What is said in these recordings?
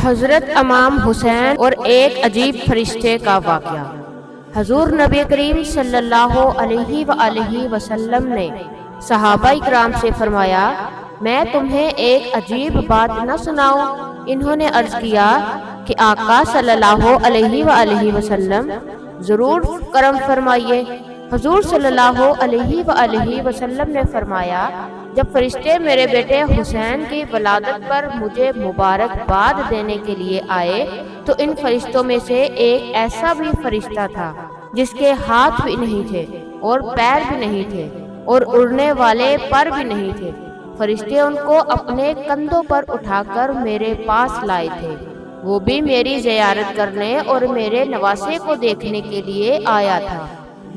حضرت امام حسین اور ایک عجیب فرشتے کا واقعہ۔ حضور نبی کریم صلی اللہ علیہ وآلہ وسلم نے صحابہ کرام سے فرمایا، میں تمہیں ایک عجیب بات نہ سناؤں؟ انہوں نے عرض کیا کہ آقا صلی اللہ علیہ وآلہ وسلم ضرور کرم فرمائیے۔ حضور صلی اللہ علیہ وآلہ وسلم نے فرمایا، جب فرشتے میرے بیٹے حسین کی ولادت پر مجھے مبارکباد دینے کے لیے آئے تو ان فرشتوں میں سے ایک ایسا بھی فرشتہ تھا جس کے ہاتھ بھی نہیں تھے اور پیر بھی نہیں تھے اور اڑنے والے پر بھی نہیں تھے۔ فرشتے ان کو اپنے کندھوں پر اٹھا کر میرے پاس لائے تھے۔ وہ بھی میری زیارت کرنے اور میرے نواسے کو دیکھنے کے لیے آیا تھا۔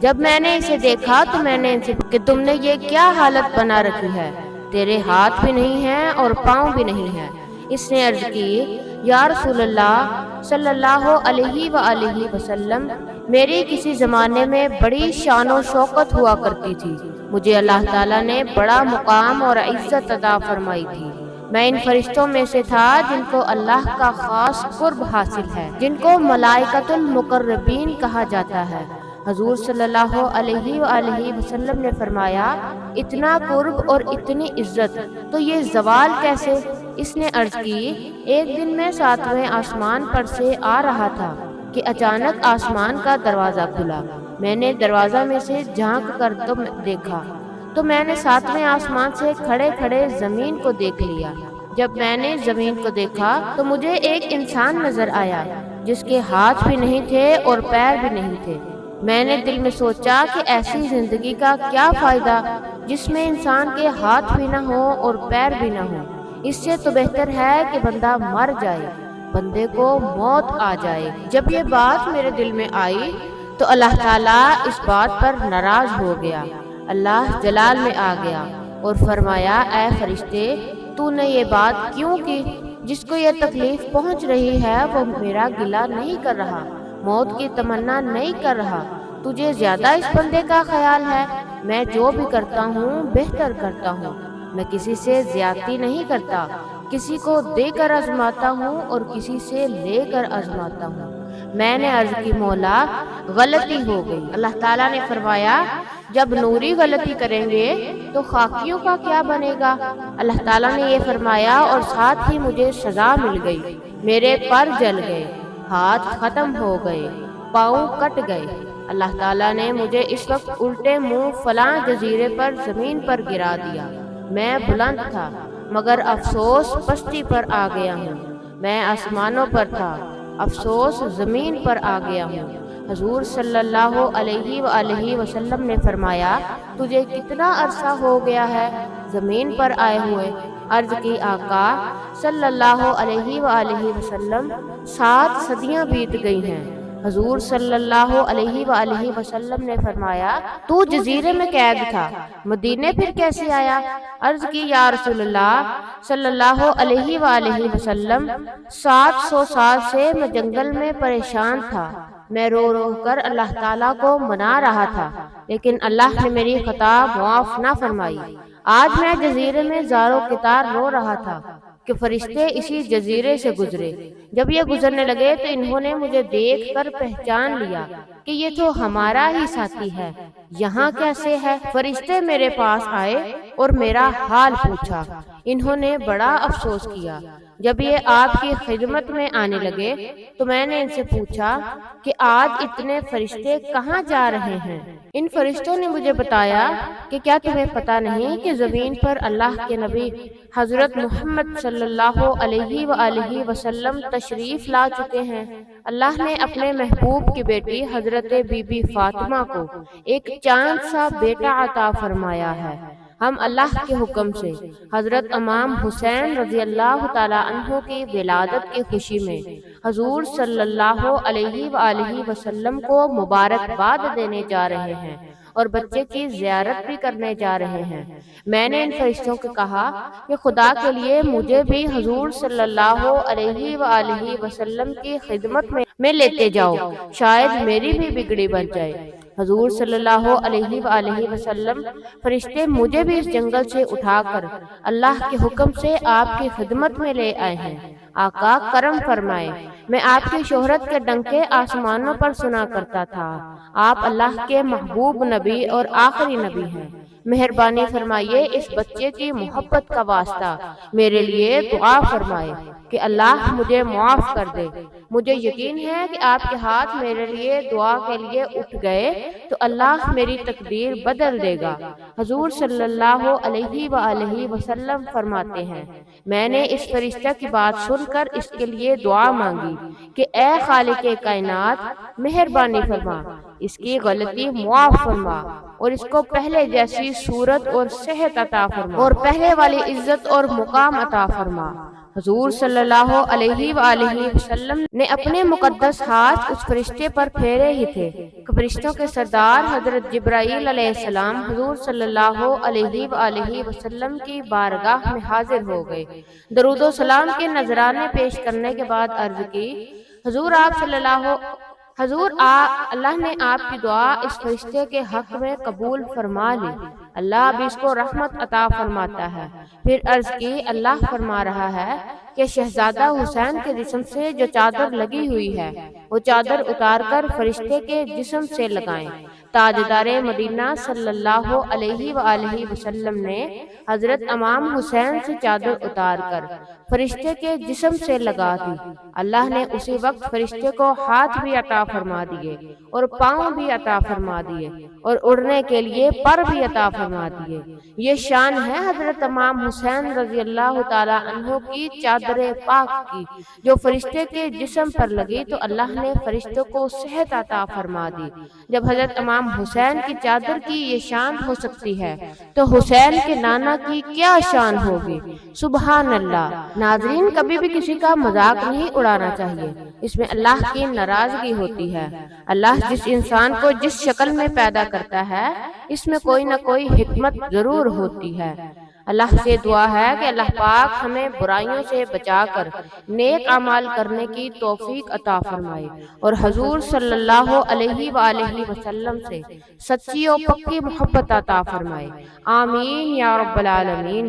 جب میں نے اسے دیکھا تو میں نے ان سے کہ تم نے یہ کیا حالت بنا رکھی ہے؟ تیرے ہاتھ بھی نہیں ہیں اور پاؤں بھی نہیں ہیں۔ اس نے عرض کی، یا رسول اللہ صلی اللہ علیہ وآلہ وسلم، میری کسی زمانے میں بڑی شان و شوکت ہوا کرتی تھی، مجھے اللہ تعالیٰ نے بڑا مقام اور عزت عطا فرمائی تھی۔ میں ان فرشتوں میں سے تھا جن کو اللہ کا خاص قرب حاصل ہے، جن کو ملائکۃ المقربین کہا جاتا ہے۔ حضور صلی اللہ علیہ وآلہ وسلم نے فرمایا، اتنا قرب اور اتنی عزت تو یہ زوال کیسے؟ اس نے عرض کی، ایک دن میں 7ویں آسمان پر سے آ رہا تھا کہ اچانک آسمان کا دروازہ کھلا۔ میں نے دروازہ میں سے جھانک کر دیکھا تو میں نے 7ویں آسمان سے کھڑے کھڑے زمین کو دیکھ لیا۔ جب میں نے زمین کو دیکھا تو مجھے ایک انسان نظر آیا جس کے ہاتھ بھی نہیں تھے اور پیر بھی نہیں تھے۔ میں نے دل میں سوچا کہ ایسی زندگی کا کیا فائدہ جس میں انسان کے ہاتھ بھی نہ ہو اور پیر بھی نہ ہو؟ اس سے تو بہتر ہے کہ بندہ مر جائے، بندے کو موت آ جائے۔ جب یہ بات میرے دل میں آئی تو اللہ تعالیٰ اس بات پر ناراض ہو گیا، اللہ جلال میں آ گیا اور فرمایا، اے فرشتے، تو نے یہ بات کیوں کی؟ جس کو یہ تکلیف پہنچ رہی ہے وہ میرا گلہ نہیں کر رہا، موت کی تمنا نہیں کر رہا، تجھے زیادہ اس بندے کا خیال ہے۔ میں جو بھی کرتا ہوں بہتر کرتا ہوں، میں کسی سے زیادتی نہیں کرتا، کسی کو دے کر آزماتا ہوں اور کسی سے لے کر آزماتا ہوں۔ میں نے عرض کی، مولا غلطی ہو گئی۔ اللہ تعالیٰ نے فرمایا، جب نوری غلطی کریں گے تو خاکیوں کا کیا بنے گا؟ اللہ تعالیٰ نے یہ فرمایا اور ساتھ ہی مجھے سزا مل گئی۔ میرے پر جل گئے، ہاتھ ختم ہو گئے، پاؤں کٹ گئے۔ اللہ تعالیٰ نے مجھے اس وقت الٹے منہ فلاں جزیرے پر زمین پر گرا دیا۔ میں بلند تھا مگر افسوس پستی پر آ گیا ہوں۔ میں آسمانوں پر تھا، افسوس زمین پر آ گیا ہوں۔ حضور صلی اللہ علیہ وآلہ وسلم نے فرمایا، تجھے کتنا عرصہ ہو گیا ہے زمین پر آئے ہوئے؟ عرض کی، آقا صلی اللہ علیہ وآلہ وسلم 7 صدیاں بیت گئی ہیں۔ حضور صلی اللہ علیہ وآلہ وسلم نے فرمایا، تو جزیرے میں قید تھا، مدینے پھر کیسے آیا؟ عرض کی، یا رسول اللہ صلی اللہ علیہ وآلہ وسلم 700 سال سے میں جنگل میں پریشان تھا، میں رو رو کر اللہ تعالیٰ کو منا رہا تھا لیکن اللہ نے میری خطا معاف نہ فرمائی۔ آج میں جزیرے میں زار و قطار رو رہا تھا کہ فرشتے اسی جزیرے سے گزرے۔ جب یہ گزرنے لگے تو انہوں نے مجھے دیکھ کر پہچان لیا کہ یہ تو ہمارا ہی ساتھی ہے، یہاں کیسے ہے؟ فرشتے میرے پاس آئے اور میرا حال پوچھا۔ انہوں نے بڑا افسوس کیا۔ جب یہ آپ کی خدمت میں آنے لگے تو میں نے ان سے پوچھا کہ آج اتنے فرشتے کہاں جا رہے ہیں؟ ان فرشتوں نے مجھے بتایا کہ کیا تمہیں پتہ نہیں کہ زمین پر اللہ کے نبی حضرت محمد صلی اللہ علیہ وآلہ وسلم تشریف لا چکے ہیں؟ اللہ نے اپنے محبوب کی بیٹی حضرت بی بی فاطمہ کو ایک چاند سا بیٹا عطا فرمایا ہے۔ ہم اللہ کے حکم سے حضرت امام حسین رضی اللہ تعالیٰ عنہ کی ولادت کی خوشی میں حضور صلی اللہ علیہ وآلہ وسلم کو مبارکباد دینے جا رہے ہیں اور بچے کی زیارت بھی کرنے جا رہے ہیں۔ میں نے ان فرشتوں کو کہا کہ خدا کے لیے مجھے بھی حضور صلی اللہ علیہ وآلہ وسلم کی خدمت میں لیتے جاؤ، شاید میری بھی بگڑی بن جائے۔ حضور صلی اللہ علیہ وآلہ وسلم فرشتے مجھے بھی اس جنگل سے اٹھا کر اللہ کے حکم سے آپ کی خدمت میں لے آئے ہیں۔ آقا کرم فرمائے، میں آپ کی شہرت کے ڈنکے آسمانوں پر سنا کرتا تھا۔ آپ اللہ کے محبوب نبی اور آخری نبی ہیں۔ مہربانی فرمائیے اس بچے کی محبت کا واسطہ میرے لیے دعا فرمائے کہ اللہ مجھے معاف کر دے۔ مجھے یقین ہے کہ آپ کے ہاتھ میرے لیے دعا کے لیے اٹھ گئے تو اللہ میری تقدیر بدل دے گا۔ حضور صلی اللہ علیہ وآلہ وسلم فرماتے ہیں، میں نے اس فرشتہ کی بات سن کر اس کے لیے دعا مانگی کہ اے خالق کائنات، مہربانی فرما، اس کی غلطی معاف فرما اور اس کو پہلے جیسی صورت اور صحت عطا فرما اور پہلے والی عزت اور مقام عطا فرما۔ حضور صلی اللہ علیہ وآلہ وسلم نے اپنے مقدس ہاتھ اس فرشتے پر پھیرے ہی تھے کہ فرشتوں کے سردار حضرت جبرائیل علیہ السلام حضور صلی اللہ علیہ وآلہ وسلم کی بارگاہ میں حاضر ہو گئے۔ درود و سلام کے نذرانے پیش کرنے کے بعد عرض کی، اللہ نے آپ کی دعا اس فرشتے کے حق میں قبول فرما لی، اللہ بھی اس کو رحمت عطا فرماتا ہے۔ پھر عرض کی، اللہ فرما رہا ہے کہ شہزادہ حسین کے جسم سے جو چادر لگی ہوئی ہے وہ چادر اتار کر فرشتے کے جسم سے لگائیں۔ تاجدار مدینہ صلی اللہ علیہ وآلہ وسلم نے حضرت امام حسین سے چادر اتار کر فرشتے کے جسم سے لگا دی۔ اللہ نے اسی وقت فرشتے کو ہاتھ بھی عطا فرما دیے اور پاؤں بھی عطا فرما دیے اور اڑنے کے لیے پر بھی عطا فرما دیے۔ یہ شان ہے حضرت امام حسین رضی اللہ تعالی عنہ کی چادر پاک کی، جو فرشتے کے جسم پر لگی تو اللہ نے فرشتوں کو صحت عطا فرما دی۔ جب حضرت امام حسین کی چادر کی یہ شان ہو سکتی ہے تو حسین کے نانا کی کیا شان ہوگی؟ سبحان اللہ۔ ناظرین، کبھی بھی کسی کا مذاق نہیں اڑانا چاہیے، اس میں اللہ کی ناراضگی ہوتی ہے۔ اللہ جس انسان کو جس شکل میں پیدا کرتا ہے اس میں کوئی نہ کوئی حکمت ضرور ہوتی ہے۔ اللہ سے دعا ہے کہ اللہ پاک ہمیں برائیوں سے بچا کر نیک اعمال کرنے کی توفیق عطا فرمائے اور حضور صلی اللہ علیہ وآلہ وسلم سے سچی اور پکی محبت عطا فرمائے۔ آمین یا رب العالمین۔